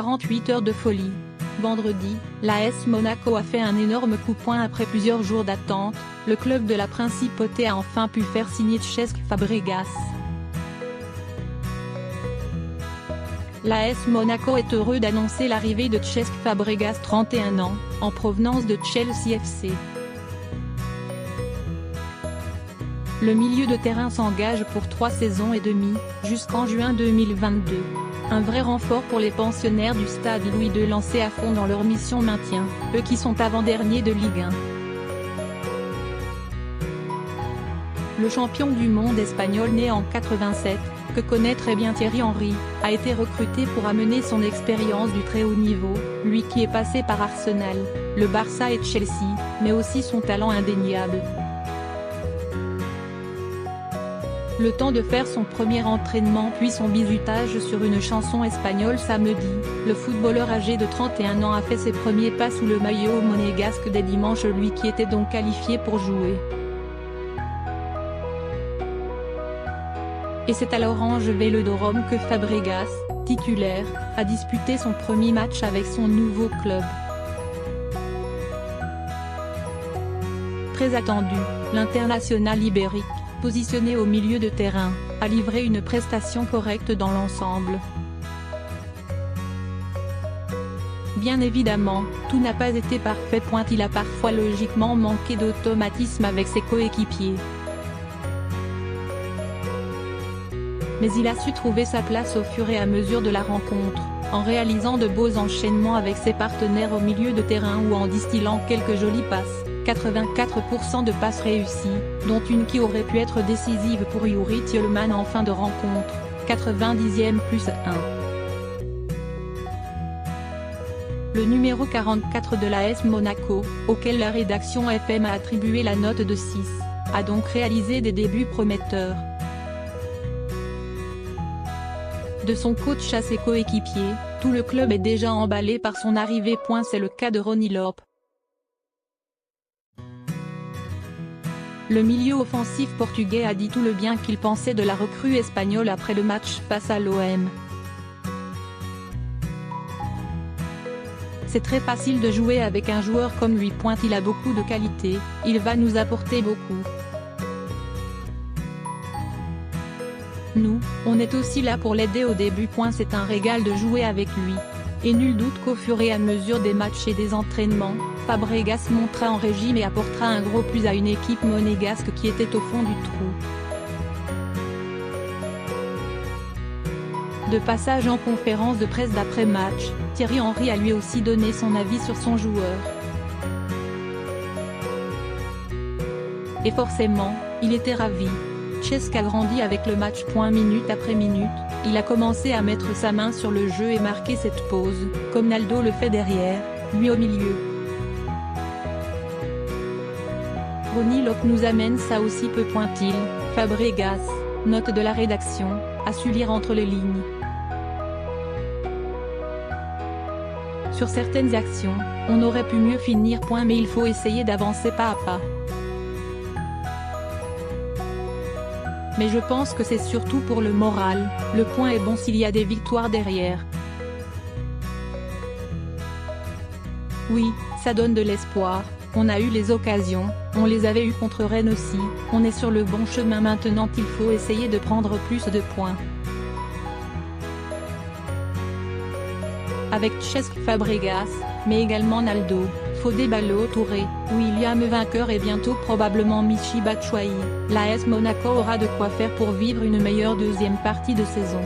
48 heures de folie. Vendredi, l'AS Monaco a fait un énorme coup de poing après plusieurs jours d'attente, le club de la Principauté a enfin pu faire signer Cesc Fabregas. L'AS Monaco est heureux d'annoncer l'arrivée de Cesc Fabregas 31 ans, en provenance de Chelsea FC. Le milieu de terrain s'engage pour 3 saisons et demie, jusqu'en juin 2022. Un vrai renfort pour les pensionnaires du stade Louis II lancés à fond dans leur mission maintien, eux qui sont avant-derniers de Ligue 1. Le champion du monde espagnol né en 87, que connaît très bien Thierry Henry, a été recruté pour amener son expérience du très haut niveau, lui qui est passé par Arsenal, le Barça et Chelsea, mais aussi son talent indéniable. Le temps de faire son premier entraînement puis son bizutage sur une chanson espagnole samedi, le footballeur âgé de 31 ans a fait ses premiers pas sous le maillot monégasque dès dimanche, lui qui était donc qualifié pour jouer. Et c'est à l'Orange Vélodrome que Fabregas, titulaire, a disputé son premier match avec son nouveau club. Très attendu, l'international ibérique, positionné au milieu de terrain, a livré une prestation correcte dans l'ensemble. Bien évidemment, tout n'a pas été parfait. Il a parfois logiquement manqué d'automatisme avec ses coéquipiers. Mais il a su trouver sa place au fur et à mesure de la rencontre, en réalisant de beaux enchaînements avec ses partenaires au milieu de terrain ou en distillant quelques jolies passes. 84% de passes réussies, dont une qui aurait pu être décisive pour Youri Tielemans en fin de rencontre, 90e plus 1. Le numéro 44 de l'AS Monaco, auquel la rédaction FM a attribué la note de 6, a donc réalisé des débuts prometteurs. De son coach à ses coéquipiers, tout le club est déjà emballé par son arrivée. C'est le cas de Ronny Lopes. Le milieu offensif portugais a dit tout le bien qu'il pensait de la recrue espagnole après le match face à l'OM. C'est très facile de jouer avec un joueur comme lui. Il a beaucoup de qualité, il va nous apporter beaucoup. Nous, on est aussi là pour l'aider au début. C'est un régal de jouer avec lui. Et nul doute qu'au fur et à mesure des matchs et des entraînements, Fabregas montera en régime et apportera un gros plus à une équipe monégasque qui était au fond du trou. De passage en conférence de presse d'après-match, Thierry Henry a lui aussi donné son avis sur son joueur. Et forcément, il était ravi. Cesc a grandi avec le match. Minute après minute, il a commencé à mettre sa main sur le jeu et marquer cette pause, comme Naldo le fait derrière, lui au milieu. Ronny Lopes nous amène ça aussi peu. Fabregas, note de la rédaction, a su lire entre les lignes. Sur certaines actions, on aurait pu mieux finir. Mais il faut essayer d'avancer pas à pas. Mais je pense que c'est surtout pour le moral, le point est bon s'il y a des victoires derrière. Oui, ça donne de l'espoir, on a eu les occasions, on les avait eues contre Rennes aussi, on est sur le bon chemin maintenant. Il faut essayer de prendre plus de points. Avec Cesc Fabregas, mais également Naldo, Fodé Ballo-Touré, William vainqueur et bientôt probablement Michy Batshuayi, l'AS Monaco aura de quoi faire pour vivre une meilleure deuxième partie de saison.